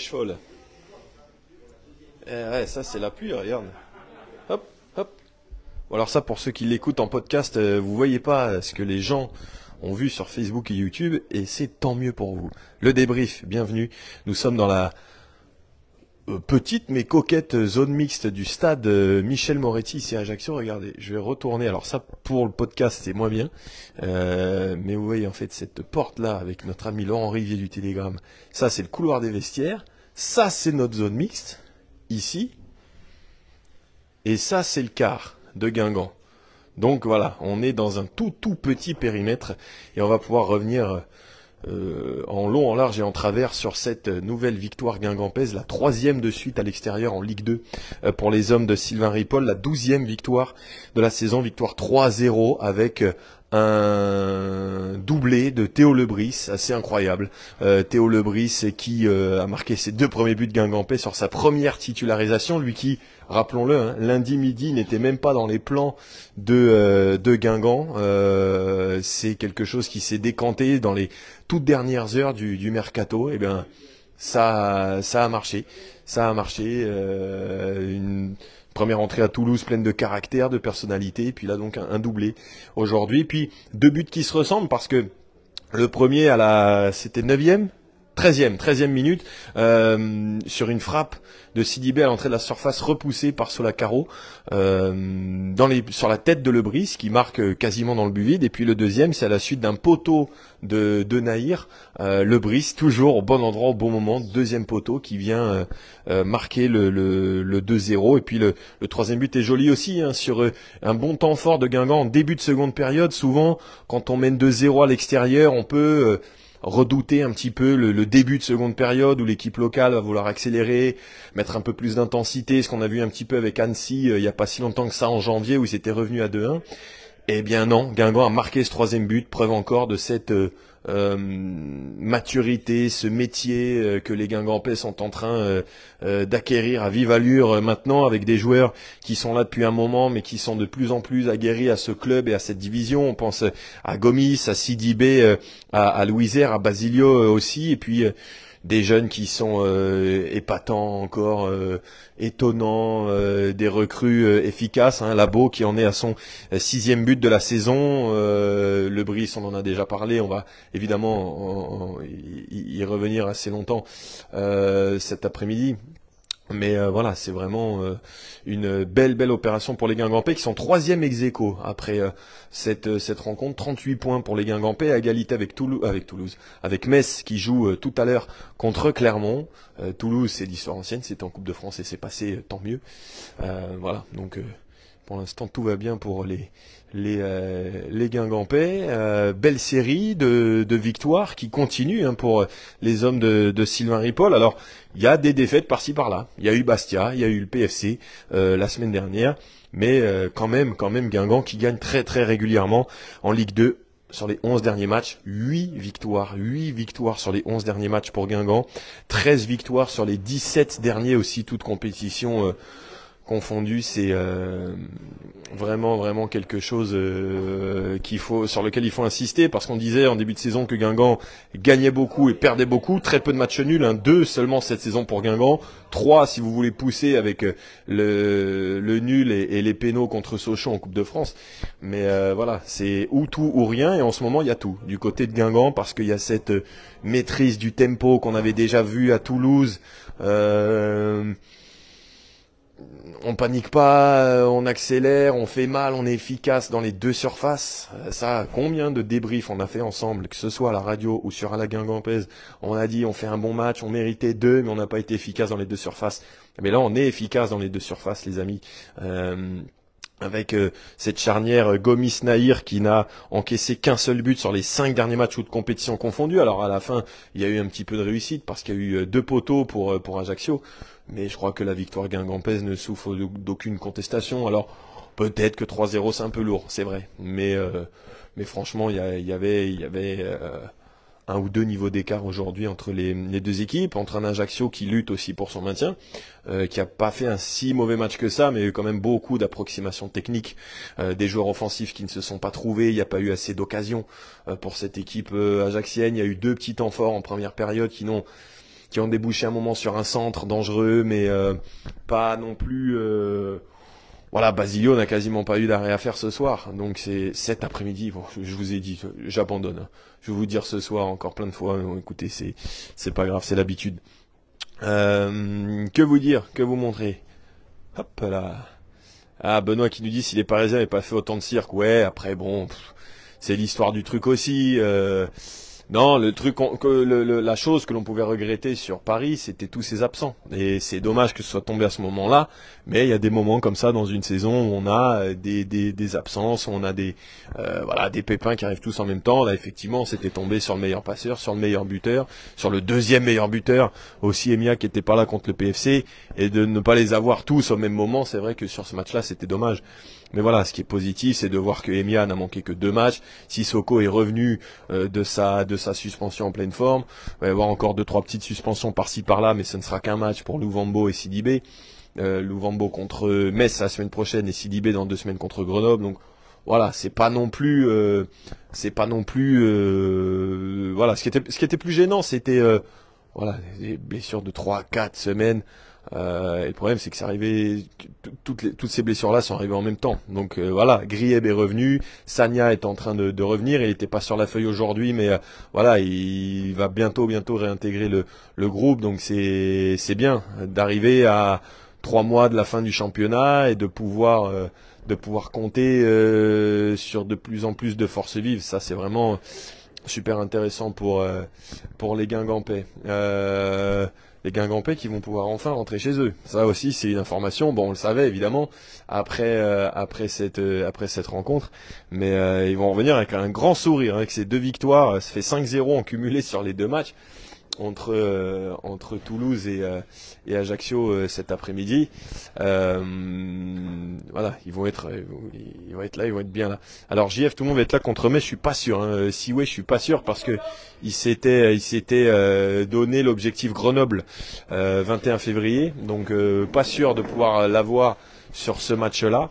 neige folle. Ouais, ça c'est la pluie, regarde. Hop, hop. Bon, alors ça, pour ceux qui l'écoutent en podcast, vous voyez pas ce que les gens ont vu sur Facebook et YouTube, et c'est tant mieux pour vous. Le débrief, bienvenue. Nous sommes dans la petite mais coquette zone mixte du stade Michel Moretti ici à Ajaccio. Regardez, je vais retourner. Alors ça, pour le podcast, c'est moins bien. Mais vous voyez en fait cette porte-là avec notre ami Laurent Rivier du Télégramme. Ça, c'est le couloir des vestiaires. Ça, c'est notre zone mixte, ici. Et ça, c'est le quart de Guingamp. Donc voilà, on est dans un tout petit périmètre et on va pouvoir revenir en long, en large et en travers sur cette nouvelle victoire guingampaise, la 3e de suite à l'extérieur en Ligue 2 pour les hommes de Sylvain Ripoll, la 12e victoire de la saison, victoire 3-0 avec un doublé de Théo Lebris, assez incroyable. Théo Lebris qui a marqué ses 2 premiers buts guingampais sur sa première titularisation, lui qui, rappelons-le, hein, lundi midi n'était même pas dans les plans de Guingamp. C'est quelque chose qui s'est décanté dans les toutes dernières heures du mercato. Et bien, ça a marché. Ça a marché. Une première entrée à Toulouse pleine de caractère, de personnalité, et puis là donc un doublé aujourd'hui. Puis 2 buts qui se ressemblent parce que le premier c'était 9e 13e minute, sur une frappe de Sidibé à l'entrée de la surface repoussée par Solacaro sur la tête de Lebris qui marque quasiment dans le but vide. Et puis le deuxième, c'est à la suite d'un poteau de Nahir, Lebris toujours au bon endroit au bon moment, deuxième poteau qui vient marquer le 2-0. Et puis le troisième but est joli aussi, hein, sur un bon temps fort de Guingamp en début de seconde période. Souvent quand on mène 2-0 à l'extérieur, on peut redouter un petit peu le début de seconde période où l'équipe locale va vouloir accélérer, mettre un peu plus d'intensité, ce qu'on a vu un petit peu avec Annecy il y a pas si longtemps que ça en janvier où ils étaient revenus à 2-1. Eh bien non, Guingamp a marqué ce 3e but, preuve encore de cette maturité, ce métier que les Guingampais sont en train d'acquérir à vive allure maintenant, avec des joueurs qui sont là depuis un moment mais qui sont de plus en plus aguerris à ce club et à cette division. On pense à Gomis, à Sidibé, à Louisère, à Basilio aussi, et puis des jeunes qui sont épatants encore, étonnants, des recrues efficaces, hein, Labo qui en est à son 6e but de la saison, Lebris on en a déjà parlé, on va évidemment y revenir assez longtemps cet après-midi. Mais voilà, c'est vraiment une belle opération pour les Guingampais qui sont 3e ex-aequo après cette rencontre. 38 points pour les Guingampais, à égalité avec Toulouse, avec Metz qui joue tout à l'heure contre Clermont. Toulouse, c'est l'histoire ancienne, c'était en Coupe de France et c'est passé, tant mieux. Voilà, donc pour l'instant tout va bien pour les Guingampais. Belle série de victoires qui continue, hein, pour les hommes de Sylvain Ripoll. Alors il y a des défaites par-ci par-là. Il y a eu Bastia, il y a eu le PFC la semaine dernière, mais quand même Guingamp qui gagne très régulièrement en Ligue 2. Sur les 11 derniers matchs, 8 victoires sur les 11 derniers matchs pour Guingamp, 13 victoires sur les 17 derniers aussi, toutes compétitions confondues. C'est vraiment quelque chose sur lequel il faut insister, parce qu'on disait en début de saison que Guingamp gagnait beaucoup et perdait beaucoup, très peu de matchs nuls, 2 seulement cette saison pour Guingamp, 3 si vous voulez pousser avec le nul et les pénaux contre Sochaux en Coupe de France. Mais voilà, c'est ou tout ou rien, et en ce moment il y a tout du côté de Guingamp, parce qu'il y a cette maîtrise du tempo qu'on avait déjà vu à Toulouse. On panique pas, on accélère, on fait mal, on est efficace dans les 2 surfaces. Ça, combien de débriefs on a fait ensemble, que ce soit à la radio ou sur à la Guingampaise. On a dit on fait un bon match, on méritait 2, mais on n'a pas été efficace dans les 2 surfaces. Mais là, on est efficace dans les 2 surfaces, les amis. Avec cette charnière Gomis-Nahir qui n'a encaissé qu'un seul but sur les 5 derniers matchs ou de compétition confondus. Alors à la fin, il y a eu un petit peu de réussite parce qu'il y a eu 2 poteaux pour Ajaccio. Mais je crois que la victoire guingampaise ne souffre d'aucune contestation. Alors peut-être que 3-0 c'est un peu lourd, c'est vrai. Mais franchement, il y avait un ou 2 niveaux d'écart aujourd'hui entre les 2 équipes, entre un Ajaccio qui lutte aussi pour son maintien, qui a pas fait un si mauvais match que ça, mais il y a eu quand même beaucoup d'approximations techniques, des joueurs offensifs qui ne se sont pas trouvés, il n'y a pas eu assez d'occasions pour cette équipe ajaxienne. Il y a eu 2 petits temps forts en première période qui n'ont qui ont débouché un moment sur un centre dangereux, mais pas non plus. Voilà, Basilio n'a quasiment pas eu d'arrêt à faire ce soir. Donc c'est cet après-midi. Bon, je vous ai dit, j'abandonne. Hein. Je vais vous dire ce soir encore plein de fois. Non, écoutez, c'est pas grave, c'est l'habitude. Que vous dire, que vous montrer. Hop là. Ah, Benoît qui nous dit si les Parisiens n'avaient pas fait autant de cirque. Ouais, après bon, c'est l'histoire du truc aussi. Non, le truc, la chose que l'on pouvait regretter sur Paris, c'était tous ces absents. Et c'est dommage que ce soit tombé à ce moment-là, mais il y a des moments comme ça dans une saison où on a des absences, où on a des pépins qui arrivent tous en même temps. Là, effectivement, c'était tombé sur le meilleur passeur, sur le meilleur buteur, sur le deuxième meilleur buteur, aussi Emia qui était pas là contre le PFC, et de ne pas les avoir tous au même moment, c'est vrai que sur ce match-là, c'était dommage. Mais voilà, ce qui est positif, c'est de voir que Emia n'a manqué que 2 matchs. Sissoko est revenu de sa suspension en pleine forme. Il va y avoir encore 2-3 petites suspensions par-ci par-là, mais ce ne sera qu'un match pour Louvambo et Sidibé. Louvambo contre Metz la semaine prochaine et Sidibé dans 2 semaines contre Grenoble. Donc voilà, c'est pas non plus voilà, ce qui était plus gênant, c'était voilà, des blessures de 3-4 semaines. Et le problème, c'est que c'est arrivé, toutes ces blessures-là sont arrivées en même temps. Donc voilà, Grieb est revenu, Sagna est en train de revenir. Il n'était pas sur la feuille aujourd'hui, mais voilà, il va bientôt réintégrer le groupe. Donc c'est bien d'arriver à 3 mois de la fin du championnat et de pouvoir compter sur de plus en plus de forces vives. Ça, c'est vraiment super intéressant pour les Guingampais. Les Guingampais qui vont pouvoir enfin rentrer chez eux. Ça aussi, c'est une information. Bon, on le savait évidemment après cette rencontre, mais ils vont revenir avec un grand sourire, avec ces 2 victoires. Ça fait 5-0 en cumulé sur les 2 matchs entre Toulouse et Ajaccio cet après-midi. Voilà, ils vont être là, ils vont être bien là. Alors JF, tout le monde va être là contre Metz, je suis pas sûr. Hein. Siway, je suis pas sûr parce que il s'était donné l'objectif Grenoble 21 février, donc pas sûr de pouvoir l'avoir sur ce match-là.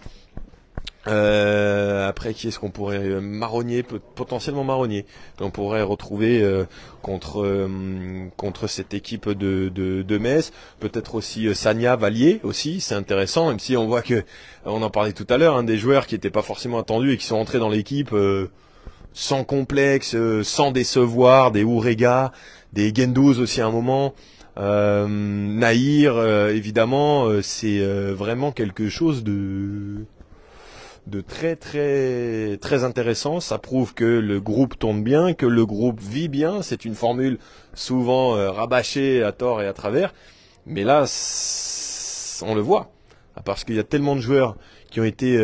Après, qui est-ce qu'on pourrait Marronnier, potentiellement Marronnier, qu'on pourrait retrouver contre cette équipe de Metz. Peut-être aussi Sagna, Vallier aussi, c'est intéressant, même si on voit que on en parlait tout à l'heure, hein, des joueurs qui n'étaient pas forcément attendus et qui sont entrés dans l'équipe sans complexe, sans décevoir, des Ourega, des Gendouz aussi à un moment. Nahir, évidemment, c'est vraiment quelque chose de très très très intéressant. Ça prouve que le groupe tourne bien, que le groupe vit bien. C'est une formule souvent rabâchée à tort et à travers, mais là on le voit parce qu'il y a tellement de joueurs qui ont été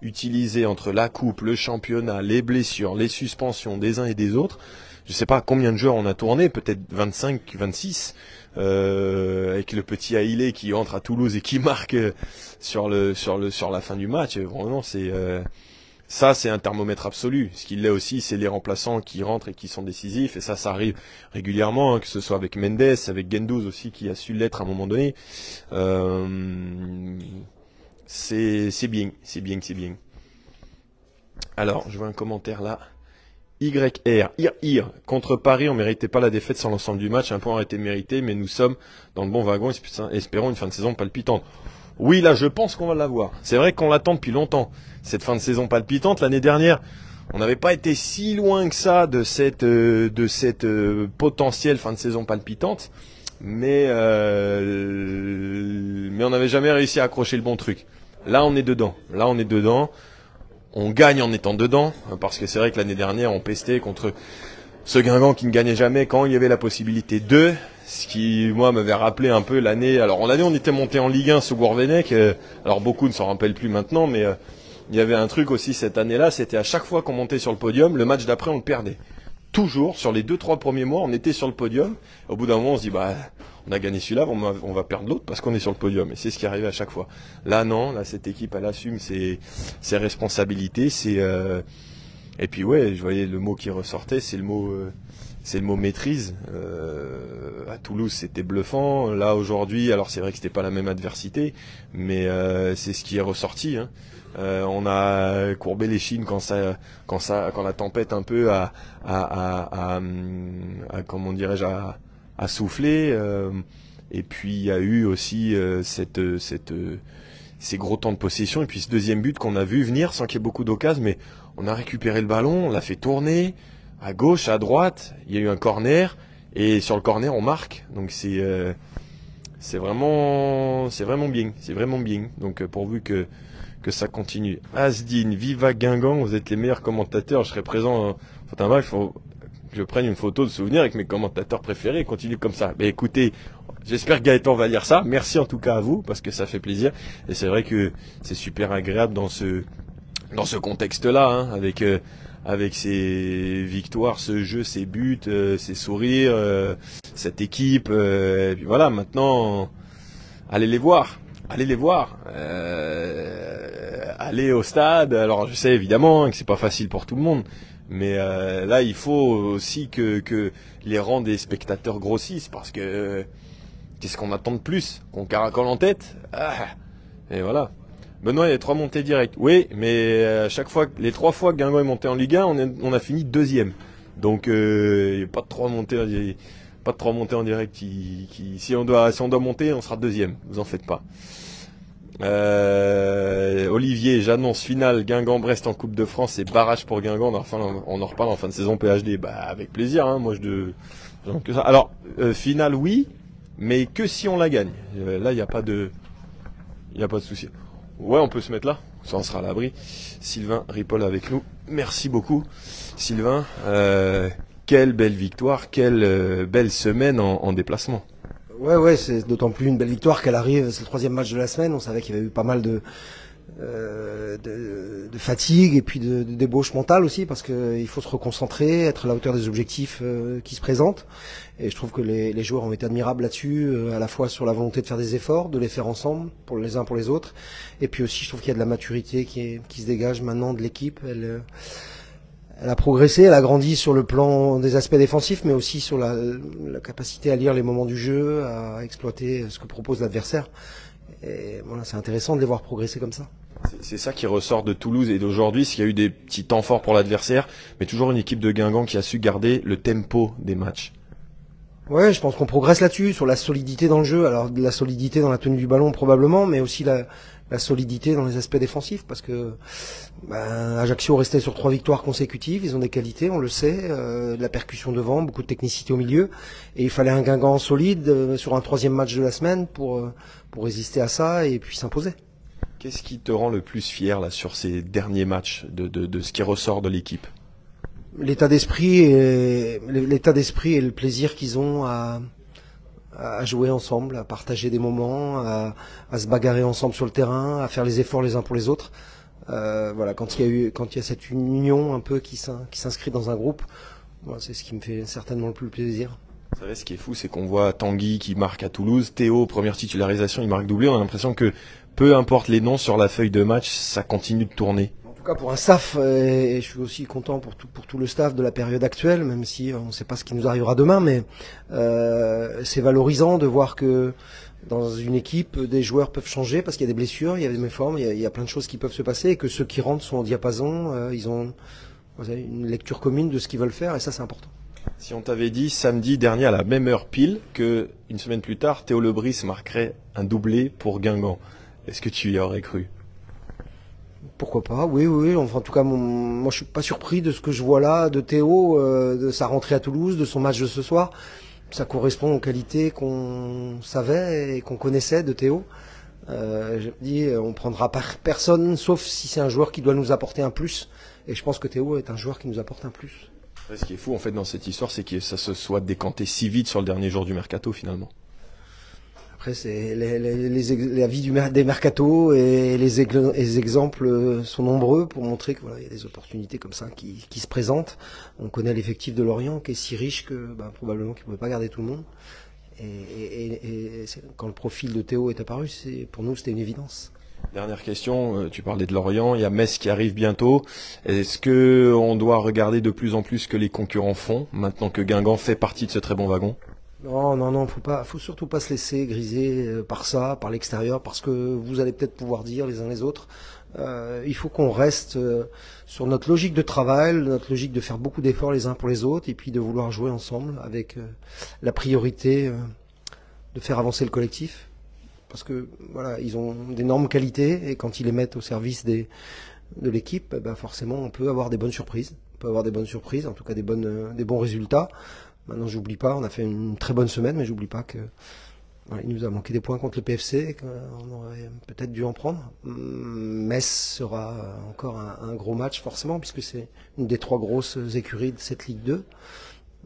utilisés entre la coupe, le championnat, les blessures, les suspensions des uns et des autres. Je sais pas combien de joueurs on a tourné, peut-être 25, 26, avec le petit Haïlé qui entre à Toulouse et qui marque sur la fin du match. Vraiment, ça, c'est un thermomètre absolu. Ce qu'il est aussi, c'est les remplaçants qui rentrent et qui sont décisifs. Et ça arrive régulièrement, hein, que ce soit avec Mendes, avec Gendouz aussi, qui a su l'être à un moment donné. C'est bien. Alors, je vois un commentaire là. YR, contre Paris, on méritait pas la défaite sur l'ensemble du match, un point aurait été mérité, mais nous sommes dans le bon wagon, espérons une fin de saison palpitante. Oui, là, je pense qu'on va l'avoir. C'est vrai qu'on l'attend depuis longtemps, cette fin de saison palpitante. L'année dernière, on n'avait pas été si loin que ça de cette potentielle fin de saison palpitante, mais on n'avait jamais réussi à accrocher le bon truc. Là, on est dedans. On gagne en étant dedans, parce que c'est vrai que l'année dernière, on pestait contre ce Guingamp qui ne gagnait jamais quand il y avait la possibilité de, ce qui, moi, m'avait rappelé un peu l'année. Alors, l'année, on était monté en Ligue 1 sous Gourvenec, alors beaucoup ne s'en rappellent plus maintenant, mais il y avait un truc aussi cette année-là, c'était à chaque fois qu'on montait sur le podium, le match d'après, on le perdait. Toujours, sur les 2-3 premiers mois, on était sur le podium. Au bout d'un moment, on se dit, on a gagné celui-là, on va perdre l'autre parce qu'on est sur le podium. Et c'est ce qui arrivait à chaque fois. Là, non, là, cette équipe, elle assume ses responsabilités. Et puis, ouais, je voyais le mot qui ressortait, c'est le mot maîtrise. À Toulouse, c'était bluffant. Là, aujourd'hui, alors c'est vrai que c'était pas la même adversité, mais c'est ce qui est ressorti, hein. On a courbé les chines quand la tempête un peu comment dirais-je, à souffler. Et puis il y a eu aussi ces gros temps de possession. Et puis ce deuxième but qu'on a vu venir sans qu'il y ait beaucoup d'occasions, mais on a récupéré le ballon, on l'a fait tourner à gauche, à droite. Il y a eu un corner et sur le corner on marque. Donc c'est vraiment bien, c'est vraiment bien. Donc pourvu que ça continue. Asdine, viva Guingamp, vous êtes les meilleurs commentateurs. Je serai présent. Il faut que je prenne une photo de souvenir avec mes commentateurs préférés. Continue comme ça. Mais écoutez, j'espère que Gaëtan va lire ça. Merci en tout cas à vous parce que ça fait plaisir. Et c'est vrai que c'est super agréable dans ce contexte-là, hein, avec ces victoires, ce jeu, ces buts, ces sourires, cette équipe. Et puis voilà, maintenant, allez les voir. Allez au stade. Alors je sais évidemment que c'est pas facile pour tout le monde, mais là il faut aussi que les rangs des spectateurs grossissent parce que qu'est-ce qu'on attend de plus? Qu'on caracole en tête? Et voilà. Benoît, il y a 3 montées directes. Oui, mais les 3 fois que Guingamp est monté en Ligue 1, on a fini 2e. Donc il n'y a pas de 3 montées. Pas de 3 montées en direct. Si on doit monter, on sera 2e. Vous en faites pas. Olivier, j'annonce finale Guingamp-Brest en Coupe de France et barrage pour Guingamp. On en reparle en fin de saison PHD. Bah avec plaisir. Hein, moi que ça. Alors finale oui, mais que si on la gagne. Là il n'y a pas de souci. Ouais, on peut se mettre là. Ça on sera à l'abri. Sylvain Ripoll avec nous. Merci beaucoup, Sylvain. Quelle belle victoire, quelle belle semaine en déplacement. Ouais, c'est d'autant plus une belle victoire qu'elle arrive, c'est le 3e match de la semaine. On savait qu'il y avait eu pas mal de fatigue et puis de débauche mentale aussi parce qu'il faut se reconcentrer, être à la hauteur des objectifs qui se présentent. Et je trouve que les joueurs ont été admirables là-dessus, à la fois sur la volonté de faire des efforts, de les faire ensemble, pour les uns pour les autres. Et puis aussi, je trouve qu'il y a de la maturité qui se dégage maintenant de l'équipe. Elle a progressé, elle a grandi sur le plan des aspects défensifs, mais aussi sur la capacité à lire les moments du jeu, à exploiter ce que propose l'adversaire. Et voilà, c'est intéressant de les voir progresser comme ça. C'est ça qui ressort de Toulouse et d'aujourd'hui, s'il y a eu des petits temps forts pour l'adversaire, mais toujours une équipe de Guingamp qui a su garder le tempo des matchs. Ouais, je pense qu'on progresse là-dessus, sur la solidité dans le jeu. Alors de la solidité dans la tenue du ballon probablement, mais aussi la solidité dans les aspects défensifs, parce que Ajaccio restait sur 3 victoires consécutives, ils ont des qualités, on le sait, de la percussion devant, beaucoup de technicité au milieu, et il fallait un Guingamp solide sur un 3e match de la semaine pour résister à ça et puis s'imposer. Qu'est-ce qui te rend le plus fier là sur ces derniers matchs de ce qui ressort de l'équipe? L'état d'esprit et le plaisir qu'ils ont à jouer ensemble, à partager des moments, à se bagarrer ensemble sur le terrain, à faire les efforts les uns pour les autres. Voilà, quand il y a cette union un peu qui s'inscrit dans un groupe, voilà, c'est ce qui me fait certainement le plus plaisir. Vous savez, ce qui est fou, c'est qu'on voit Tanguy qui marque à Toulouse, Théo, première titularisation, il marque doublé. On a l'impression que peu importe les noms sur la feuille de match, ça continue de tourner. En tout cas pour un staff, et je suis aussi content pour tout le staff de la période actuelle, même si on ne sait pas ce qui nous arrivera demain, mais c'est valorisant de voir que dans une équipe, des joueurs peuvent changer parce qu'il y a des blessures, il y a des méformes, il y a plein de choses qui peuvent se passer et que ceux qui rentrent sont en diapason, ils ont une lecture commune de ce qu'ils veulent faire et ça c'est important. Si on t'avait dit samedi dernier à la même heure pile que une semaine plus tard, Théo Lebris marquerait un doublé pour Guingamp, est-ce que tu y aurais cru? Pourquoi pas, oui. Enfin, en tout cas, moi je suis pas surpris de ce que je vois là, de Théo, de sa rentrée à Toulouse, de son match de ce soir. Ça correspond aux qualités qu'on savait et qu'on connaissait de Théo. Je dis, on prendra personne, sauf si c'est un joueur qui doit nous apporter un plus. Et je pense que Théo est un joueur qui nous apporte un plus. Ce qui est fou en fait dans cette histoire, c'est que ça se soit décanté si vite sur le dernier jour du mercato finalement. Après, c'est la vie des mercatos et les exemples sont nombreux pour montrer que voilà, il y a des opportunités comme ça qui se présentent. On connaît l'effectif de Lorient qui est si riche que probablement qu'il ne pouvait pas garder tout le monde. Et quand le profil de Théo est apparu, pour nous c'était une évidence. Dernière question, tu parlais de Lorient, il y a Metz qui arrive bientôt. Est-ce que on doit regarder de plus en plus ce que les concurrents font maintenant que Guingamp fait partie de ce très bon wagon? Non, faut surtout pas se laisser griser par ça, par l'extérieur, parce que vous allez peut-être pouvoir dire les uns les autres, Il faut qu'on reste sur notre logique de travail, notre logique de faire beaucoup d'efforts les uns pour les autres, et puis de vouloir jouer ensemble avec la priorité de faire avancer le collectif. Parce que voilà, ils ont d'énormes qualités, et quand ils les mettent au service de l'équipe, ben forcément on peut avoir des bonnes surprises. On peut avoir des bonnes surprises, en tout cas des bons résultats. Maintenant, j'oublie pas, on a fait une très bonne semaine, mais j'oublie pas que voilà, il nous a manqué des points contre le PFC, qu'on aurait peut-être dû en prendre. Metz sera encore un gros match forcément, puisque c'est une des 3 grosses écuries de cette Ligue 2.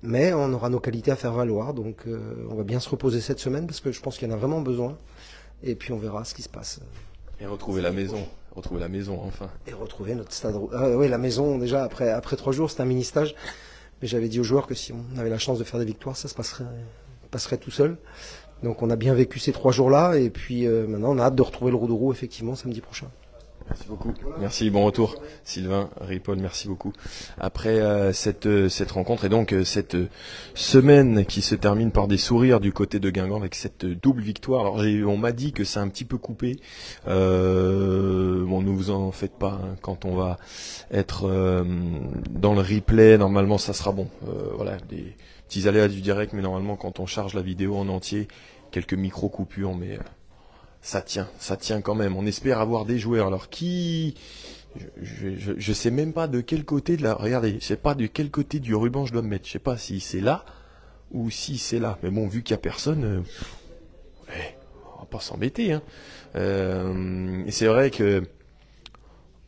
Mais on aura nos qualités à faire valoir, donc on va bien se reposer cette semaine, parce que je pense qu'il y en a vraiment besoin. Et puis on verra ce qui se passe. Et retrouver la maison enfin. Et retrouver notre stade. Oui, la maison déjà après 3 jours, c'était un mini stage. Mais j'avais dit aux joueurs que si on avait la chance de faire des victoires, ça se passerait tout seul. Donc on a bien vécu ces 3 jours-là, et puis maintenant on a hâte de retrouver le Roux-de-Roux effectivement samedi prochain. Merci beaucoup. Merci, bon retour. Sylvain Ripoll, merci beaucoup. Après cette rencontre et donc cette semaine qui se termine par des sourires du côté de Guingamp avec cette double victoire. Alors on m'a dit que c'est un petit peu coupé. Bon, ne vous en faites pas, hein. Quand on va être dans le replay, normalement ça sera bon. Voilà, des petits aléas du direct, mais normalement quand on charge la vidéo en entier, quelques micro-coupures, mais... ça tient quand même. On espère avoir des joueurs. Alors je sais même pas de quel côté regardez, je sais pas de quel côté du ruban je dois me mettre. Je sais pas si c'est là ou si c'est là. Mais bon, vu qu'il y a personne, on va pas s'embêter, hein. Et c'est vrai que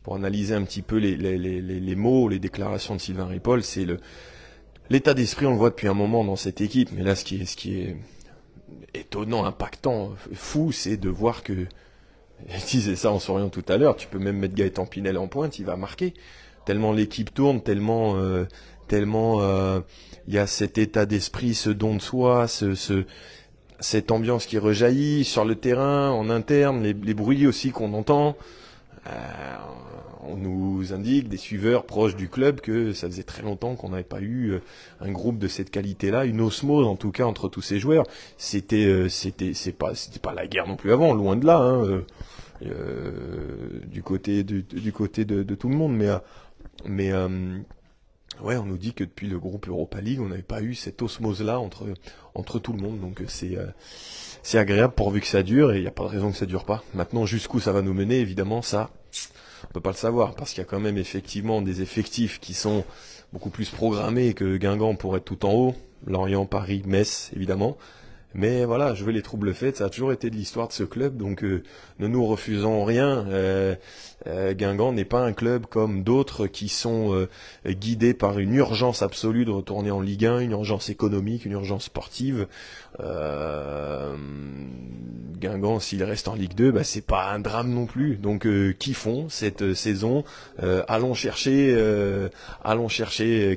pour analyser un petit peu les mots, les déclarations de Sylvain Ripoll, c'est l'état d'esprit. On le voit depuis un moment dans cette équipe. Mais là, ce qui est étonnant, impactant, fou, c'est de voir que, je disais ça en souriant tout à l'heure, tu peux même mettre Gaëtan Pinel en pointe, il va marquer, tellement l'équipe tourne, tellement il y a cet état d'esprit, ce don de soi, cette ambiance qui rejaillit sur le terrain, en interne, les bruits aussi qu'on entend. On nous indique, des suiveurs proches du club, que ça faisait très longtemps qu'on n'avait pas eu un groupe de cette qualité-là, une osmose en tout cas entre tous ces joueurs. C'était pas la guerre non plus avant, loin de là, hein, du côté de tout le monde, mais ouais, on nous dit que depuis le groupe Europa League, on n'avait pas eu cette osmose-là entre tout le monde, donc c'est agréable pourvu que ça dure, et il n'y a pas de raison que ça dure pas. Maintenant, jusqu'où ça va nous mener, évidemment, ça, on peut pas le savoir, parce qu'il y a quand même effectivement des effectifs qui sont beaucoup plus programmés que Guingamp pour être tout en haut. Lorient, Paris, Metz, évidemment. Mais voilà, jouer les troubles faits, ça a toujours été de l'histoire de ce club, donc ne nous refusons rien. Guingamp n'est pas un club comme d'autres qui sont guidés par une urgence absolue de retourner en Ligue 1, une urgence économique, une urgence sportive. Guingamp, s'il reste en Ligue 2, bah, c'est pas un drame non plus. Donc kiffons cette saison, allons chercher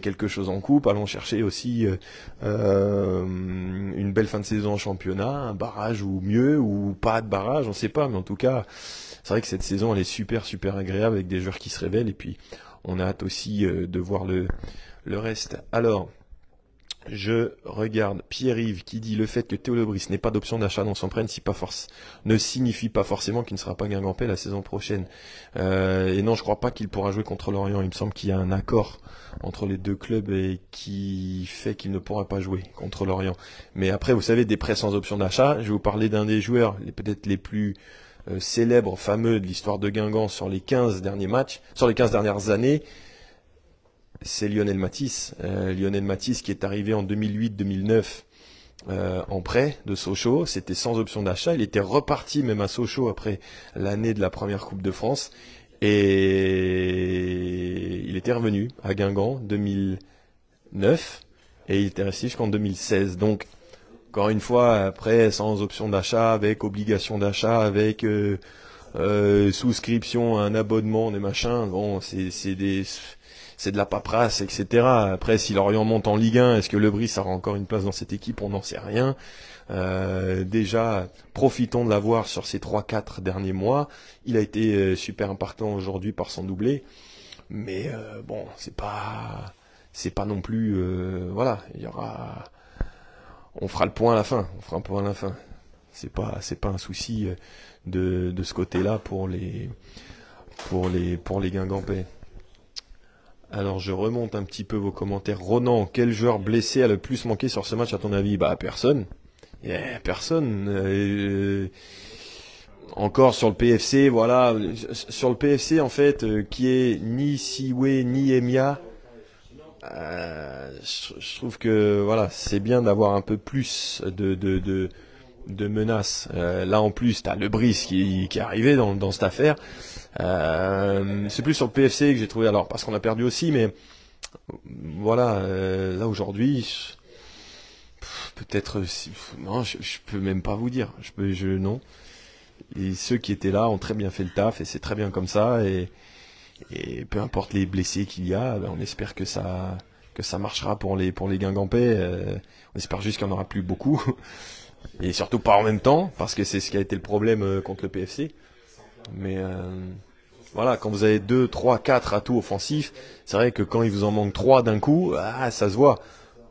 quelque chose en coupe, allons chercher aussi une belle fin de saison en championnat, un barrage ou mieux, ou pas de barrage, on sait pas, mais en tout cas, c'est vrai que cette saison elle est super agréable avec des joueurs qui se révèlent, et puis on a hâte aussi de voir le reste. Alors, je regarde Pierre-Yves qui dit: le fait que Théo Lebris n'ait pas d'option d'achat dans son prêt ne signifie pas forcément qu'il ne sera pas guingampais la saison prochaine. Et non, je crois pas qu'il pourra jouer contre Lorient. Il me semble qu'il y a un accord entre les deux clubs et qui fait qu'il ne pourra pas jouer contre Lorient. Mais après, vous savez, des prêts sans option d'achat, je vais vous parler d'un des joueurs peut-être les plus célèbres, fameux de l'histoire de Guingamp sur les 15 derniers matchs, sur les 15 dernières années. C'est Lionel Matisse. Lionel Matisse qui est arrivé en 2008-2009 en prêt de Sochaux. C'était sans option d'achat. Il était reparti même à Sochaux après l'année de la première Coupe de France. Et il était revenu à Guingamp 2009. Et il était resté jusqu'en 2016. Donc, encore une fois, après, sans option d'achat, avec obligation d'achat, avec souscription à un abonnement, des machins. Bon, c'est de la paperasse, etc. Après, si Lorient monte en Ligue 1, est-ce que Lebris aura encore une place dans cette équipe? On n'en sait rien. Déjà, profitons de l'avoir sur ces 3-4 derniers mois. Il a été super impactant aujourd'hui par son doublé. Mais bon, c'est pas non plus... voilà, il y aura... On fera le point à la fin. C'est pas un souci de ce côté-là pour pour les Guingampais. Alors je remonte un petit peu vos commentaires. Ronan, quel joueur blessé a le plus manqué sur ce match à ton avis? Bah personne. Personne. Encore sur le PFC, voilà. Sur le PFC en fait, qui est ni Siwe ni Emia. Je trouve que voilà, c'est bien d'avoir un peu plus de menaces. Là en plus, t'as le Brice qui est arrivé dans cette affaire. C'est plus sur le PFC que j'ai trouvé, alors parce qu'on a perdu aussi, mais voilà, là aujourd'hui, peut-être, non, je peux même pas vous dire, non. Et ceux qui étaient là ont très bien fait le taf et c'est très bien comme ça et peu importe les blessés qu'il y a, ben on espère que ça marchera pour les Guingampais. On espère juste qu'il n'y en aura plus beaucoup et surtout pas en même temps parce que c'est ce qui a été le problème contre le PFC. Mais voilà, quand vous avez 2, 3, 4 atouts offensifs, c'est vrai que quand il vous en manque 3 d'un coup, ça se voit.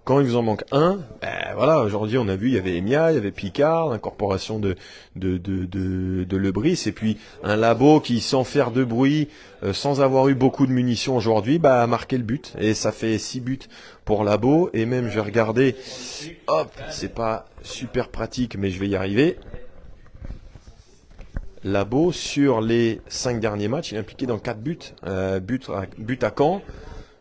Quand il vous en manque un, ben voilà, aujourd'hui on a vu, il y avait Emia, il y avait Picard, l'incorporation de Lebris, et puis un Labo qui, sans faire de bruit, sans avoir eu beaucoup de munitions aujourd'hui, a marqué le but. Et ça fait 6 buts pour Labo, et même je vais regarder, hop, c'est pas super pratique, mais je vais y arriver. Labo, sur les 5 derniers matchs, il est impliqué dans 4 buts. But à Caen,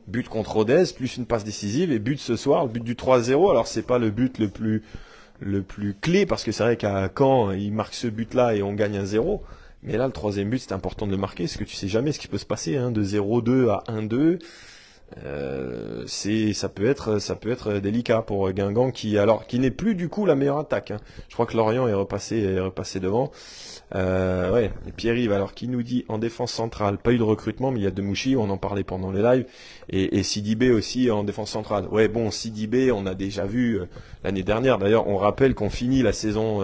but contre Rodez, plus une passe décisive, et but ce soir, le but du 3-0. Alors c'est pas le but le plus clé, parce que c'est vrai qu'à Caen, il marque ce but-là et on gagne 1-0. Mais là, le troisième but, c'est important de le marquer, parce que tu sais jamais ce qui peut se passer, hein, de 0-2 à 1-2. Ça peut être délicat pour Guingamp qui n'est plus du coup la meilleure attaque, hein. Je crois que Lorient est repassé devant. Ouais, et Pierre-Yves, alors qui nous dit en défense centrale, pas eu de recrutement, mais il y a Demouchi, on en parlait pendant les lives, et Sidibé aussi en défense centrale. Ouais, bon, Sidibé, on a déjà vu l'année dernière. D'ailleurs, on rappelle qu'on finit la saison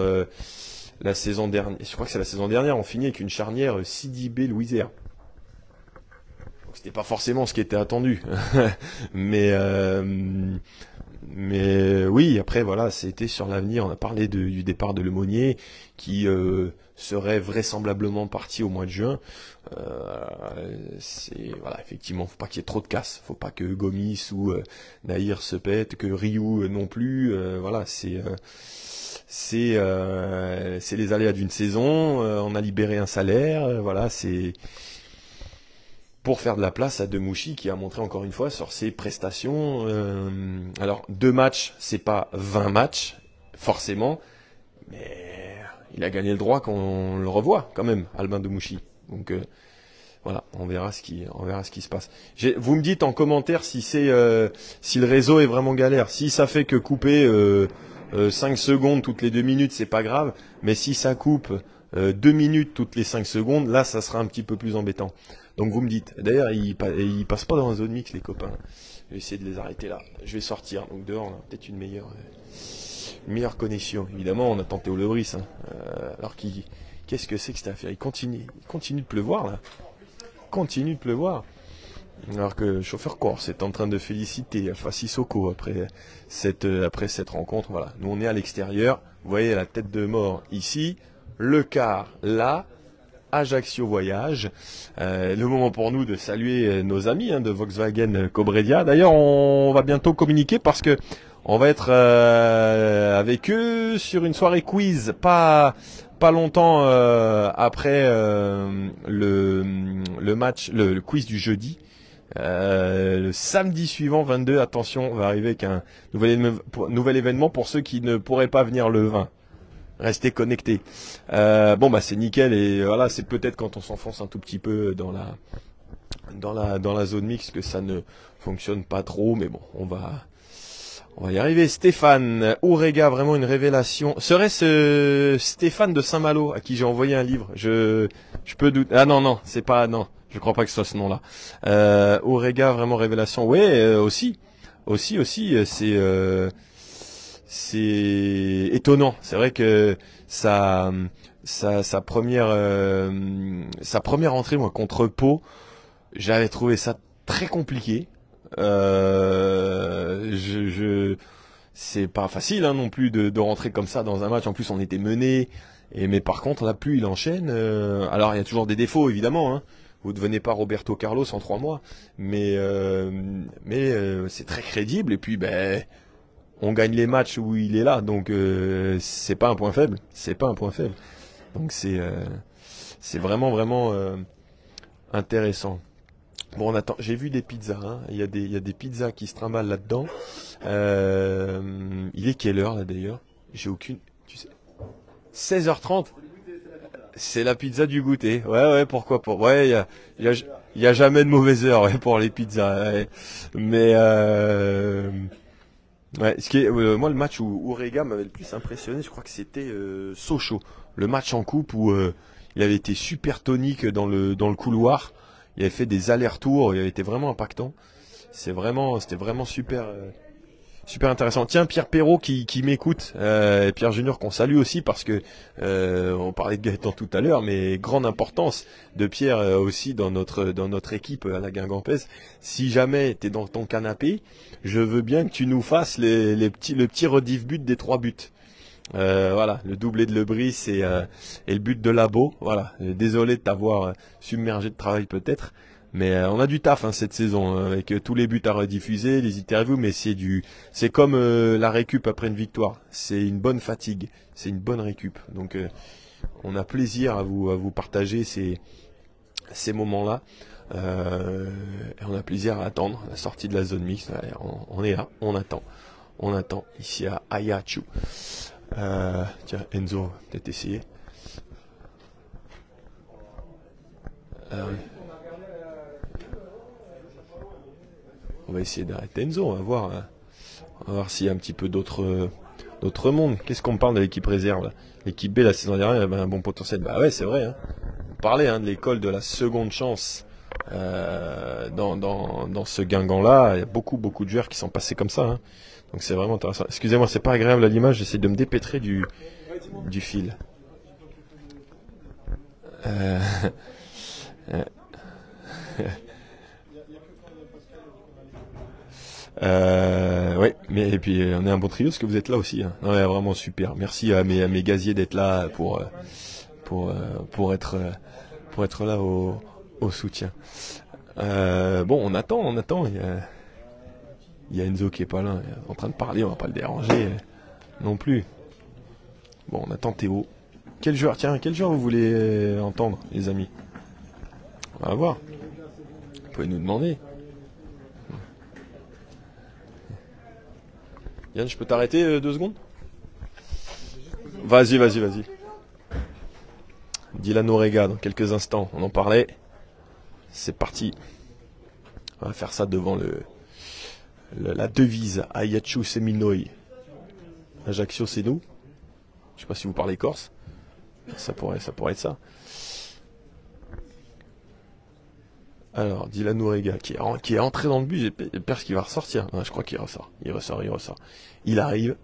dernière. Je crois que c'est la saison dernière, on finit avec une charnière Sidibé-Louisière. C'était pas forcément ce qui était attendu, mais oui, après voilà, c'était sur l'avenir. On a parlé du départ de Lemonnier qui serait vraisemblablement parti au mois de juin. Voilà, effectivement, faut pas qu'il y ait trop de casse, faut pas que Gomis ou Nahir se pète, que Ryu non plus. Voilà, c'est les aléas d'une saison. On a libéré un salaire, voilà, c'est pour faire de la place à Demouchi qui a montré encore une fois sur ses prestations. Alors 2 matchs, c'est pas 20 matchs forcément, mais il a gagné le droit qu'on le revoie quand même, Albin Demouchi. Donc voilà, on verra ce qui se passe. Vous me dites en commentaire si le réseau est vraiment galère. Si ça fait que couper 5 secondes toutes les 2 minutes, c'est pas grave, mais si ça coupe 2 minutes toutes les 5 secondes, là ça sera un petit peu plus embêtant. Donc vous me dites, d'ailleurs ils passent pas dans la zone mix les copains, je vais essayer de les arrêter là, je vais sortir, donc dehors on a peut-être une meilleure connexion, évidemment on attend Théo Lebris, hein. Alors qu'est-ce que c'est que cette affaire, il continue de pleuvoir là, continue de pleuvoir, alors que le chauffeur Corse est en train de féliciter Alpha Sissoko après cette rencontre. Voilà, nous on est à l'extérieur, vous voyez la tête de mort ici, le car là, Ajaccio Voyage. Le moment pour nous de saluer nos amis de Volkswagen Cobredia. D'ailleurs, on va bientôt communiquer parce que on va être avec eux sur une soirée quiz, pas longtemps après le match, le quiz du jeudi. Le samedi suivant, 22, attention, on va arriver avec un nouvel événement pour ceux qui ne pourraient pas venir le 20. Restez connectés. C'est nickel et voilà, c'est peut-être quand on s'enfonce un tout petit peu dans la zone mixte que ça ne fonctionne pas trop, mais bon, on va y arriver. Stéphane Ourega, vraiment une révélation. Serait-ce Stéphane de Saint-Malo à qui j'ai envoyé un livre? Je peux douter. Ah non, c'est pas, non, je crois pas que ce soit ce nom-là. Ourega, vraiment révélation. Ouais, aussi, c'est étonnant. C'est vrai que sa première entrée, moi, contre Pau, j'avais trouvé ça très compliqué. C'est pas facile non plus de rentrer comme ça dans un match. En plus, on était mené. Mais par contre, là, plus il enchaîne. Alors, il y a toujours des défauts, évidemment. vous devenez pas Roberto Carlos en 3 mois, mais c'est très crédible. Et puis on gagne les matchs où il est là, donc c'est pas un point faible. C'est pas un point faible. Donc c'est vraiment intéressant. Bon, on attend. J'ai vu des pizzas. Hein. Il y a des pizzas qui se trimballent là-dedans. Il est quelle heure là d'ailleurs? J'ai aucune. Tu sais. 16h30. C'est la pizza du goûter. Ouais, pourquoi pas. Ouais, il y a jamais de mauvaise heure pour les pizzas. Ouais. Mais ouais, ce qui est, moi le match où Orega m'avait le plus impressionné, je crois que c'était Sochaux. Le match en coupe où il avait été super tonique dans le couloir. Il avait fait des allers-retours, il avait été vraiment impactant. C'était vraiment super intéressant. Tiens, Pierre Perrault qui m'écoute, et Pierre Junior qu'on salue aussi parce que on parlait de Gaëtan tout à l'heure, mais grande importance de Pierre aussi dans notre équipe à la Guingampès. Si jamais t'es dans ton canapé, je veux bien que tu nous fasses le petit rediff but des 3 buts. Voilà, le doublé de Lebris et le but de Labo. Voilà, désolé de t'avoir submergé de travail peut-être, mais on a du taf cette saison avec tous les buts à rediffuser, les interviews, mais c'est comme la récup après une victoire. C'est une bonne fatigue, c'est une bonne récup. Donc on a plaisir à vous partager ces moments-là. Et on a plaisir à attendre la sortie de la zone mixte. On est là, on attend ici à Ajaccio. Tiens, Enzo, peut-être essayer. Oui. On va essayer d'arrêter Enzo, on va voir s'il y a un petit peu d'autres mondes. Qu'est-ce qu'on parle de l'équipe réserve là? L'équipe B la saison dernière avait un bon potentiel. Bah ouais, c'est vrai. Hein. On parlait de l'école de la seconde chance dans ce Guingamp-là. Il y a beaucoup de joueurs qui sont passés comme ça. Hein. Donc c'est vraiment intéressant. Excusez-moi, c'est pas agréable à l'image, j'essaie de me dépêtrer du fil. Ouais, mais et puis on est un bon trio parce que vous êtes là aussi. Hein. Ouais, vraiment super. Merci à mes gaziers d'être là pour être là au soutien. Bon, on attend. Il y a Enzo qui est pas là, en train de parler, on va pas le déranger non plus. Bon, on attend Théo. Quel joueur vous voulez entendre, les amis? On va voir. Vous pouvez nous demander. Yann, je peux t'arrêter 2 secondes? Vas-y. Dylan Orega dans quelques instants, on en parlait. C'est parti. On va faire ça devant la devise Ajaccio c'est Minoi. Ajaccio c'est nous. Je sais pas si vous parlez corse. Ça pourrait être ça. Alors, Dylan Orega qui est entré dans le but, j'ai peur qu'il va ressortir. Non, je crois qu'il ressort. Il ressort. Il arrive.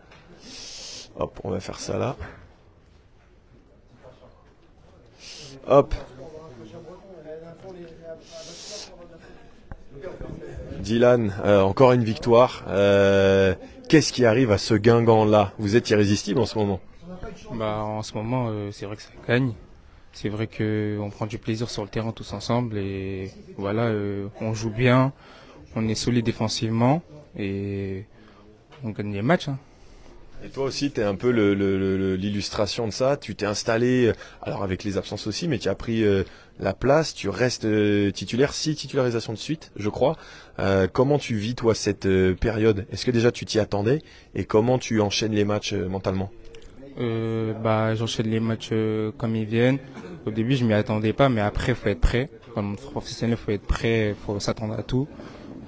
Hop, on va faire ça là. Hop. Dylan, encore une victoire. Qu'est-ce qui arrive à ce Guingamp-là? Vous êtes irrésistible en ce moment? En ce moment, c'est vrai que ça gagne. C'est vrai qu'on prend du plaisir sur le terrain tous ensemble et voilà, on joue bien, on est solide défensivement et on gagne les matchs. Hein. Et toi aussi, tu es un peu l'illustration de ça. Tu t'es installé, alors avec les absences aussi, mais tu as pris la place, tu restes titulaire, 6 titularisations de suite, je crois. Comment tu vis, toi, cette période? Est-ce que déjà tu t'y attendais? Et comment tu enchaînes les matchs mentalement? J'enchaîne les matchs comme ils viennent. Au début, je m'y attendais pas, mais après, faut être prêt. Comme professionnel, faut être prêt, faut s'attendre à tout.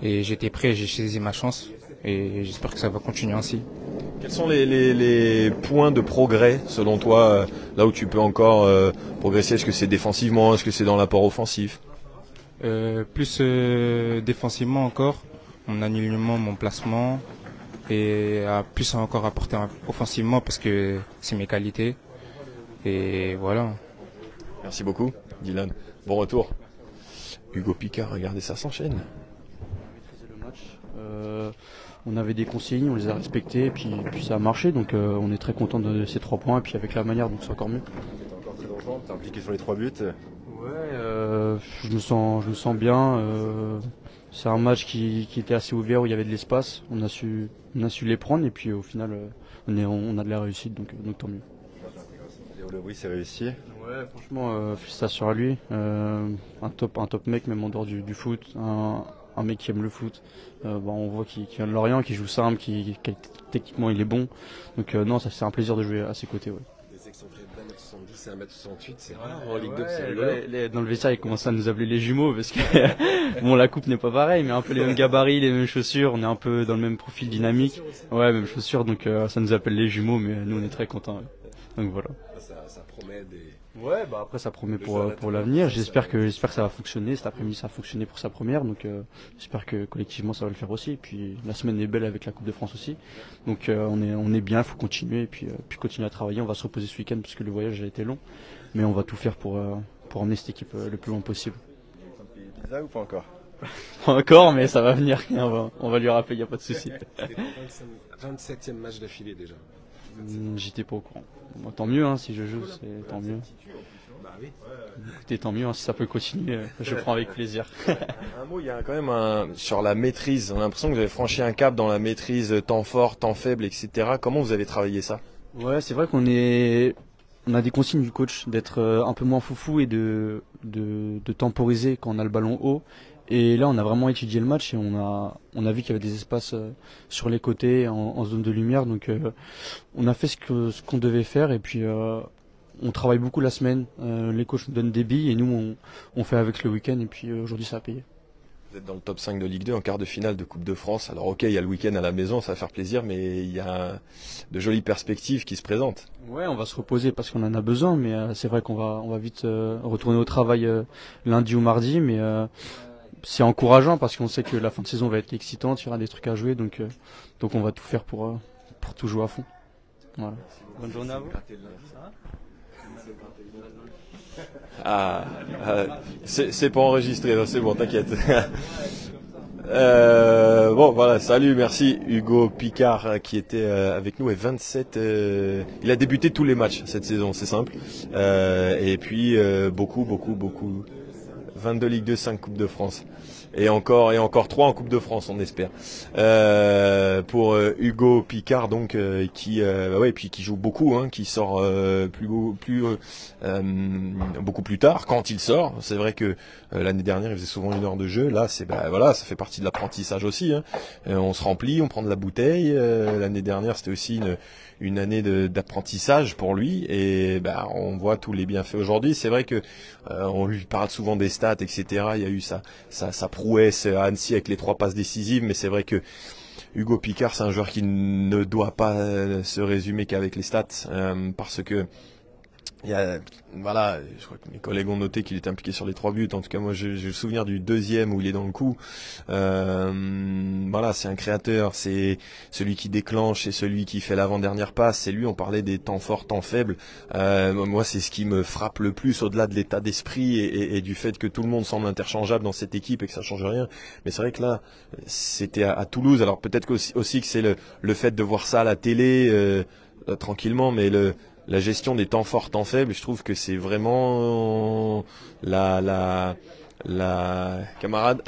Et j'étais prêt, j'ai saisi ma chance. Et j'espère que ça va continuer ainsi. Quels sont les points de progrès, selon toi, là où tu peux encore progresser? Est-ce que c'est défensivement? Est-ce que c'est dans l'apport offensif? Plus défensivement encore, mon alignement, mon placement. Et à plus encore apporter offensivement parce que c'est mes qualités. Et voilà. Merci beaucoup, Dylan. Bon retour. Hugo Picard, regardez, ça s'enchaîne. On avait des consignes, on les a respectées, et puis ça a marché, donc on est très content de ces 3 points, et puis avec la manière, donc c'est encore mieux. changement, t'es impliqué sur les 3 buts. Ouais, je me sens bien. C'est un match qui était assez ouvert où il y avait de l'espace. On a su les prendre et puis au final on a de la réussite donc tant mieux. Léo Lebris c'est réussi. Ouais, franchement, félicitations à lui. Un top mec même en dehors du foot. Un mec qui aime le foot. On voit qu'il vient de Lorient, qu'il joue simple, techniquement il est bon. Donc non, ça c'est un plaisir de jouer à ses côtés. Ouais. Des excentrés de 1m70 et 1m68, c'est rare en Ligue 2, Ouais, c'est rigolo. dans le vestiaire, ils commencent à nous appeler les jumeaux parce que bon, la coupe n'est pas pareille, mais un peu les mêmes gabarits, les mêmes chaussures, on est un peu dans le même profil dynamique. Ouais, même chaussures, donc ça nous appelle les jumeaux, mais nous on est très contents. Ouais. Donc voilà. Ça promet des... Ouais, bah après ça promet pour l'avenir. J'espère que ça va fonctionner. Cet après-midi ça a fonctionné pour sa première, donc j'espère que collectivement ça va le faire aussi. Et puis la semaine est belle avec la Coupe de France aussi. Donc on est bien, il faut continuer et puis continuer à travailler. On va se reposer ce week-end parce que le voyage a été long, mais on va tout faire pour emmener cette équipe le plus loin possible. Ça me paye pizza ou pas encore? Pas encore, mais ça va venir. On va lui rappeler, il n'y a pas de souci. C'était ton 27e match d'affilée déjà. J'étais pas au courant. Bon, tant mieux, si je joue, c'est tant mieux. Bah oui. Écoutez, tant mieux, si ça peut continuer, je prends avec plaisir. Un mot, il y a quand même sur la maîtrise. On a l'impression que vous avez franchi un cap dans la maîtrise temps fort, temps faible, etc. Comment vous avez travaillé ça? Ouais, c'est vrai qu'on a des consignes du coach d'être un peu moins foufou et de temporiser quand on a le ballon haut. Et là, on a vraiment étudié le match et on a vu qu'il y avait des espaces sur les côtés en zone de lumière. Donc, on a fait ce qu'on devait faire et puis on travaille beaucoup la semaine. Les coachs nous donnent des billes et nous, on fait avec le week-end. Et puis aujourd'hui, ça a payé. Vous êtes dans le top 5 de Ligue 2 en quart de finale de Coupe de France. Alors ok, il y a le week-end à la maison, ça va faire plaisir, mais il y a de jolies perspectives qui se présentent. Ouais, on va se reposer parce qu'on en a besoin, mais c'est vrai qu'on va vite retourner au travail lundi ou mardi, mais c'est encourageant parce qu'on sait que la fin de saison va être excitante, il y aura des trucs à jouer, donc on va tout faire pour tout jouer à fond. Voilà. Bonne journée à vous. C'est pas enregistré, c'est bon, t'inquiète. Bon, voilà, salut, merci Hugo Picard qui était avec nous et 27. Il a débuté tous les matchs cette saison, c'est simple. Et puis beaucoup. 22 Ligue 2, 5 Coupe de France. Et encore 3 en Coupe de France, on espère. Pour Hugo Picard, donc qui joue beaucoup, qui sort beaucoup plus tard quand il sort. C'est vrai que l'année dernière, il faisait souvent 1 heure de jeu. Là, ça fait partie de l'apprentissage aussi. On se remplit, on prend de la bouteille. L'année dernière, c'était aussi une année d'apprentissage pour lui et on voit tous les bienfaits aujourd'hui. C'est vrai que on lui parle souvent des stats, etc. Il y a eu sa prouesse à Annecy avec les 3 passes décisives, mais c'est vrai que Hugo Picard, c'est un joueur qui ne doit pas se résumer qu'avec les stats, parce que je crois que mes collègues ont noté qu'il était impliqué sur les 3 buts. En tout cas, moi, j'ai le souvenir du 2e où il est dans le coup. C'est un créateur, c'est celui qui déclenche, c'est celui qui fait l'avant-dernière passe. C'est lui. On parlait des temps forts, temps faibles. Moi, c'est ce qui me frappe le plus, au-delà de l'état d'esprit et du fait que tout le monde semble interchangeable dans cette équipe et que ça change rien. Mais c'est vrai que là, c'était à Toulouse. Alors peut-être aussi que c'est le fait de voir ça à la télé tranquillement, mais la gestion des temps forts, temps faibles, je trouve que c'est vraiment la camarade.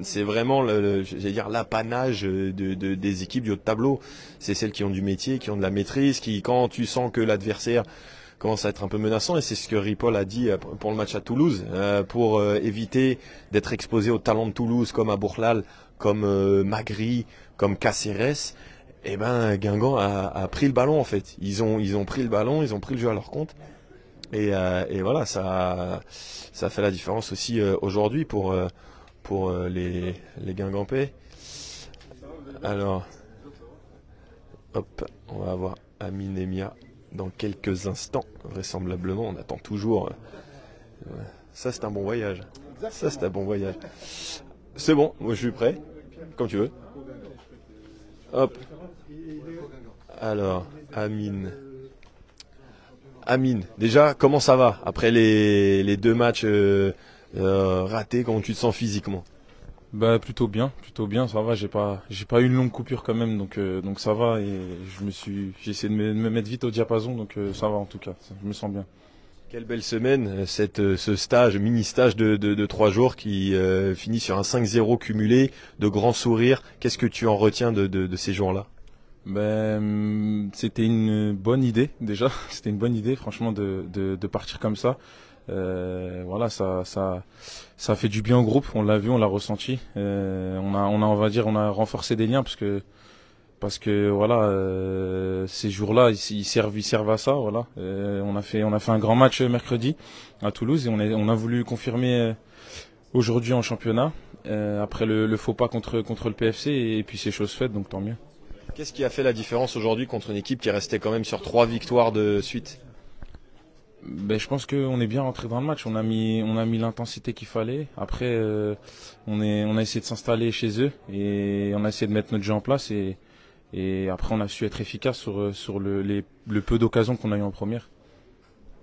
C'est vraiment l'apanage des équipes du haut de tableau. C'est celles qui ont du métier, qui ont de la maîtrise, qui, quand tu sens que l'adversaire commence à être un peu menaçant, et c'est ce que Ripoll a dit pour le match à Toulouse, pour éviter d'être exposé aux talents de Toulouse comme à Bourlal, comme Magri, comme Caceres. Guingamp a pris le ballon en fait. Ils ont pris le ballon, ils ont pris le jeu à leur compte. Et voilà, ça fait la différence aussi aujourd'hui pour les Guingampais. Alors, hop, on va avoir Amine et Mia dans quelques instants, vraisemblablement. On attend toujours. Ça, c'est un bon voyage. C'est bon, moi je suis prêt, comme tu veux. Hop. Alors, Amine, déjà, comment ça va après les 2 matchs ratés? Comment tu te sens physiquement? Bah plutôt bien, ça va. J'ai pas eu une longue coupure quand même, donc ça va et j'ai essayé de me mettre vite au diapason, donc ça va en tout cas, je me sens bien. Quelle belle semaine, ce stage, mini-stage de 3 jours qui finit sur un 5-0 cumulé, de grands sourires. Qu'est-ce que tu en retiens de ces jours-là? C'était une bonne idée déjà, c'était une bonne idée franchement de partir comme ça. Voilà, ça fait du bien au groupe, on l'a vu, on l'a ressenti. On va dire, on a renforcé des liens parce que voilà, ces jours-là, ils servent à ça. Voilà, on a fait un grand match mercredi à Toulouse et on a voulu confirmer aujourd'hui en championnat après le faux pas contre le PFC et puis c'est chose faite, donc tant mieux. Qu'est-ce qui a fait la différence aujourd'hui contre une équipe qui restait quand même sur 3 victoires de suite? Je pense qu'on est bien rentré dans le match. On a mis l'intensité qu'il fallait. Après, on a essayé de s'installer chez eux et on a essayé de mettre notre jeu en place et après on a su être efficace sur le peu d'occasions qu'on a eu en première.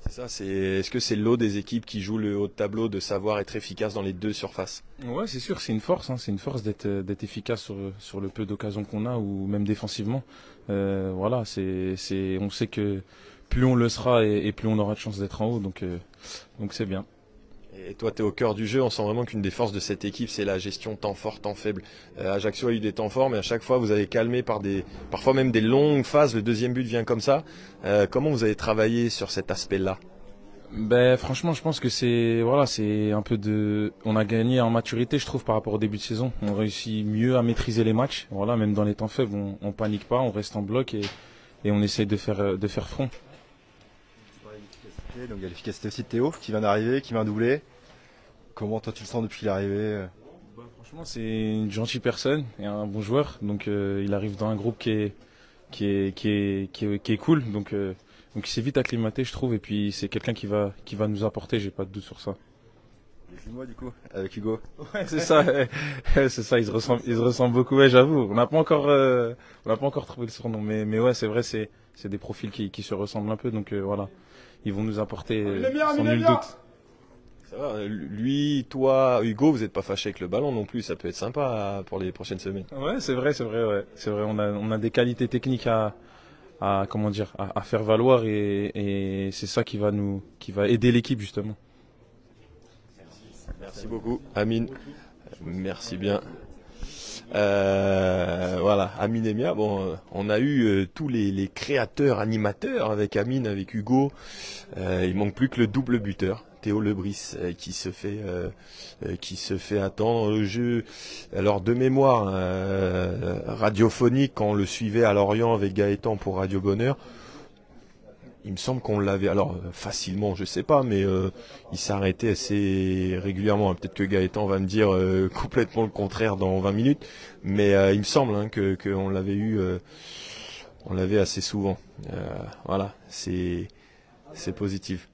C'est ça. Est-ce que c'est l'eau des équipes qui jouent le haut de tableau de savoir être efficace dans les deux surfaces? Ouais, c'est sûr, c'est une force. C'est une force d'être efficace sur le peu d'occasions qu'on a ou même défensivement. Voilà, on sait que plus on le sera et plus on aura de chance d'être en haut, donc c'est bien. Et toi, tu es au cœur du jeu, on sent vraiment qu'une des forces de cette équipe, c'est la gestion temps fort, temps faible. Ajaccio a eu des temps forts, mais à chaque fois, vous avez calmé parfois même des longues phases, le deuxième but vient comme ça. Comment vous avez travaillé sur cet aspect-là? Franchement, je pense que c'est un peu on a gagné en maturité, je trouve, par rapport au début de saison. On réussit mieux à maîtriser les matchs. Voilà, même dans les temps faibles, on panique pas, on reste en bloc et on essaye de faire front. Donc il y a l'efficacité aussi de Théo qui vient d'arriver, qui vient doubler. Comment toi tu le sens depuis l'arrivée? Franchement, c'est une gentille personne et un bon joueur. Donc il arrive dans un groupe qui est cool. Donc il s'est vite acclimaté, je trouve. Et puis c'est quelqu'un qui va nous apporter. J'ai pas de doute sur ça. Les jumeaux du coup avec Hugo. Ouais, c'est ça. C'est ça. Ils se ressemblent beaucoup. Ouais, j'avoue. On n'a pas encore trouvé le surnom. Mais ouais, c'est vrai. C'est des profils qui se ressemblent un peu. Donc voilà. Ils vont nous apporter sans nul doute. Ça va, lui, toi, Hugo, vous n'êtes pas fâchés avec le ballon non plus, ça peut être sympa pour les prochaines semaines. Ouais, c'est vrai, ouais. C'est vrai, on a des qualités techniques à faire valoir et c'est ça qui va aider l'équipe justement. Merci beaucoup, Amine. Merci bien. Voilà, Amine et Mia. Bon, on a eu tous les créateurs, animateurs avec Amine, avec Hugo. Il manque plus que le double buteur, Théo Lebris, qui se fait attendre. Le jeu, alors de mémoire radiophonique, quand on le suivait à Lorient avec Gaëtan pour Radio Bonheur. Il me semble qu'on l'avait, alors facilement, je sais pas, mais il s'arrêtait assez régulièrement. Peut-être que Gaëtan va me dire complètement le contraire dans 20 minutes, mais il me semble que on l'avait eu, on l'avait assez souvent. Voilà, c'est positif.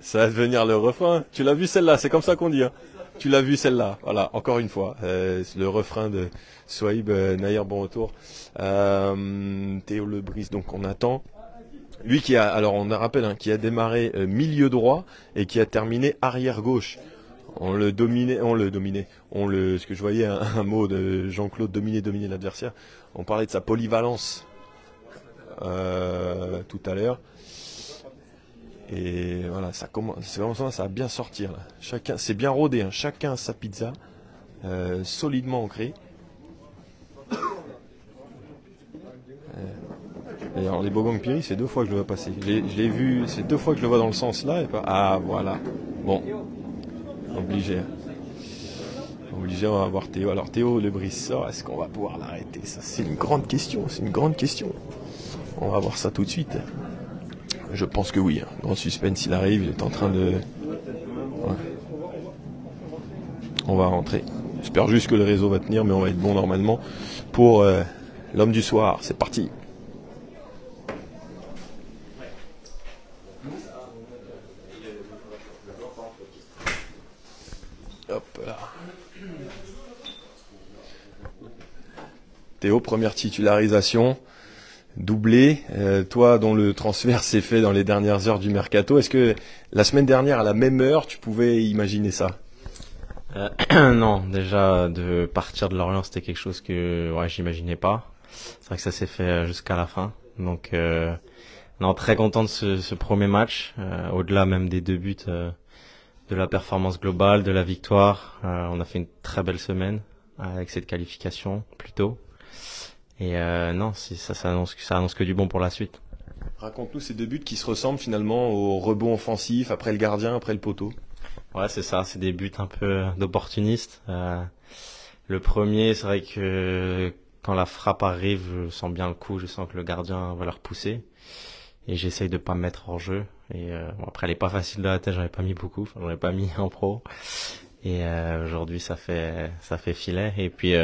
Ça va devenir le refrain. Tu l'as vu celle-là, c'est comme ça qu'on dit. Hein. Tu l'as vu celle-là, voilà, encore une fois, le refrain de Souaib Nahir, bon retour. Théo Lebris, donc on attend. Lui alors on rappelle, qui a démarré milieu droit et qui a terminé arrière gauche. Ce que je voyais un mot de Jean-Claude, dominer l'adversaire. On parlait de sa polyvalence tout à l'heure. Et voilà, ça a bien sortir là. Chacun, c'est bien rodé, hein. Chacun sa pizza, solidement ancrée. D'ailleurs, les Bogong Piri, c'est 2 fois que je le vois passer. Je l'ai vu, c'est 2 fois que je le vois dans le sens là et pas. Ah voilà. Bon, obligé, on va voir Théo. Alors Théo Lebris sort, est-ce qu'on va pouvoir l'arrêter? Ça, c'est une grande question. On va voir ça tout de suite. Je pense que oui. Grand suspense, il arrive, il est en train de... Ouais. On va rentrer. J'espère juste que le réseau va tenir, mais on va être bon normalement pour l'homme du soir. C'est parti. Hop là. Théo, première titularisation. Doublé, toi dont le transfert s'est fait dans les dernières heures du mercato, est-ce que la semaine dernière à la même heure tu pouvais imaginer ça? Non, déjà de partir de Lorient, c'était quelque chose que j'imaginais pas. C'est vrai que ça s'est fait jusqu'à la fin. Donc non, très content de ce premier match, au-delà même des 2 buts, de la performance globale, de la victoire. On a fait une très belle semaine avec cette qualification plus tôt. Et non, ça annonce que du bon pour la suite. Raconte-nous ces 2 buts qui se ressemblent finalement au rebond offensif, après le gardien, après le poteau. Ouais, c'est ça, c'est des buts un peu d'opportunistes. Le premier, c'est vrai que quand la frappe arrive, je sens bien le coup, je sens que le gardien va la repousser. Et j'essaye de pas me mettre hors jeu. Et après, elle est pas facile de la tête, j'en ai pas mis beaucoup, j'en ai pas mis en pro. Et aujourd'hui, ça fait filet. Et puis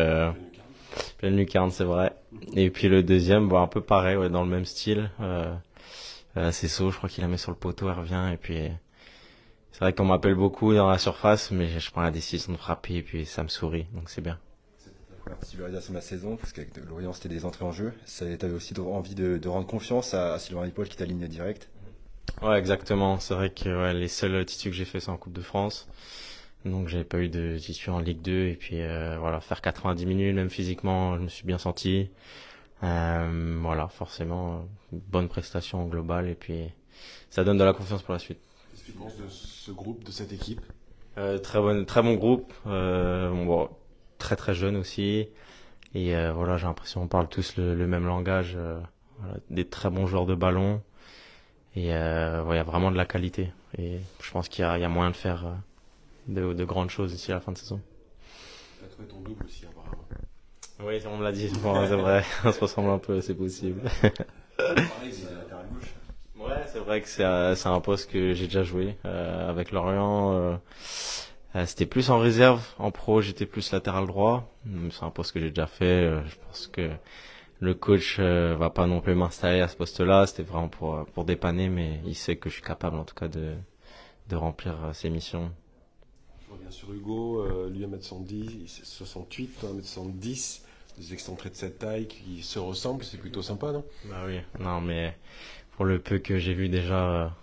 pleine lucarne, c'est vrai. Et puis le deuxième, un peu pareil, ouais, dans le même style. C'est Sow, je crois qu'il la met sur le poteau, elle revient. Et puis c'est vrai qu'on m'appelle beaucoup dans la surface, mais je prends la décision de frapper et puis ça me sourit, donc c'est bien. La titularisation de la saison, parce qu'avec Lorient c'était des entrées en jeu, t'avais aussi envie de rendre confiance à Sylvain Ripoll qui t'aligne direct. Ouais, exactement. C'est vrai que les seuls titus que j'ai fait c'est en Coupe de France. Donc j'avais pas eu de titus en Ligue 2 et puis faire 90 minutes même physiquement, je me suis bien senti. Forcément bonne prestation globale et puis ça donne de la confiance pour la suite. Qu'est-ce que tu penses de ce groupe, de cette équipe? Très bon groupe, très très jeune aussi. Et j'ai l'impression qu'on parle tous le même langage. Des très bons joueurs de ballon. Et il y a vraiment de la qualité. Et je pense qu'il y a moyen de faire de grandes choses ici à la fin de saison. Tu as trouvé ton double aussi, apparemment. Oui, on me l'a dit. Bon, c'est vrai, on se ressemble un peu, c'est possible. Pareil, c'est latéral gauche. Ouais, c'est vrai que c'est un poste que j'ai déjà joué avec Lorient. C'était plus en réserve. En pro, j'étais plus latéral droit. C'est un poste que j'ai déjà fait. Je pense que le coach va pas non plus m'installer à ce poste-là. C'était vraiment pour dépanner, mais il sait que je suis capable en tout cas de remplir ses missions. Je reviens sur Hugo, lui 1m70, 68, toi 1m70. Des excentrés de cette taille qui se ressemblent, c'est plutôt sympa, non? Bah oui, non mais pour le peu que j'ai vu déjà,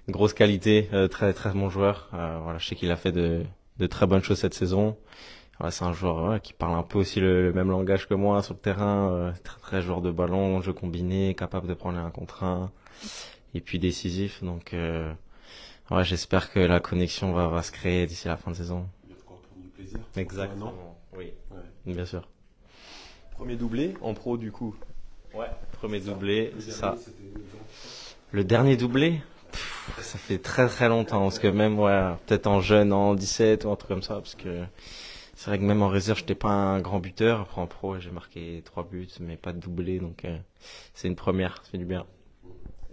grosse qualité, très très bon joueur. Je sais qu'il a fait de très bonnes choses cette saison. C'est un joueur qui parle un peu aussi le même langage que moi sur le terrain, très très joueur de ballon, jeu combiné, capable de prendre un contre un et puis décisif. Donc j'espère que la connexion va se créer d'ici la fin de saison. Il y a de quoi prendre du plaisir. Exactement. Oui, ouais. Bien sûr. Premier doublé en pro du coup. Ouais, premier doublé, c'est ça. Le dernier doublé, ça fait très très longtemps, parce que même peut-être en jeune, en 17 ou un truc comme ça, parce que c'est vrai que même en réserve, j'étais pas un grand buteur. Après en pro, j'ai marqué 3 buts, mais pas de doublé, donc c'est une première, ça fait du bien.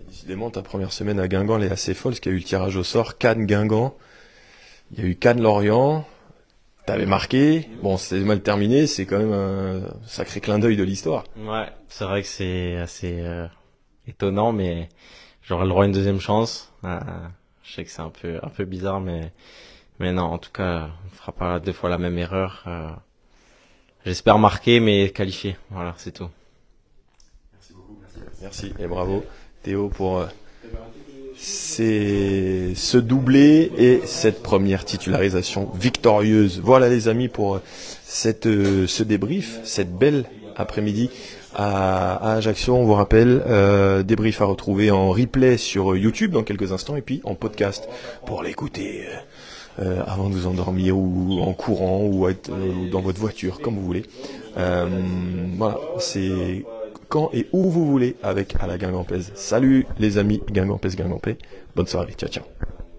Et décidément, ta première semaine à Guingamp, elle est assez folle, parce qu'il y a eu le tirage au sort, Cannes-Guingamp, il y a eu Cannes-Lorient. T'avais marqué, bon c'est mal terminé, c'est quand même un sacré clin d'œil de l'histoire. Ouais, c'est vrai que c'est assez étonnant, mais j'aurai le droit à une deuxième chance. Je sais que c'est un peu bizarre, mais non, en tout cas, on fera pas 2 fois la même erreur. J'espère marquer, mais qualifier. Voilà, c'est tout. Merci beaucoup. Merci et bravo Théo pour ce doublé et cette première titularisation victorieuse. Voilà les amis pour ce débrief, cette belle après-midi à Ajaccio. On vous rappelle, débrief à retrouver en replay sur YouTube dans quelques instants et puis en podcast pour l'écouter avant de vous endormir ou en courant ou dans votre voiture, comme vous voulez. Voilà, c'est quand et où vous voulez avec à la Guingampaise. Salut les amis Guingampaises, Guingampais. Bonne soirée, ciao ciao.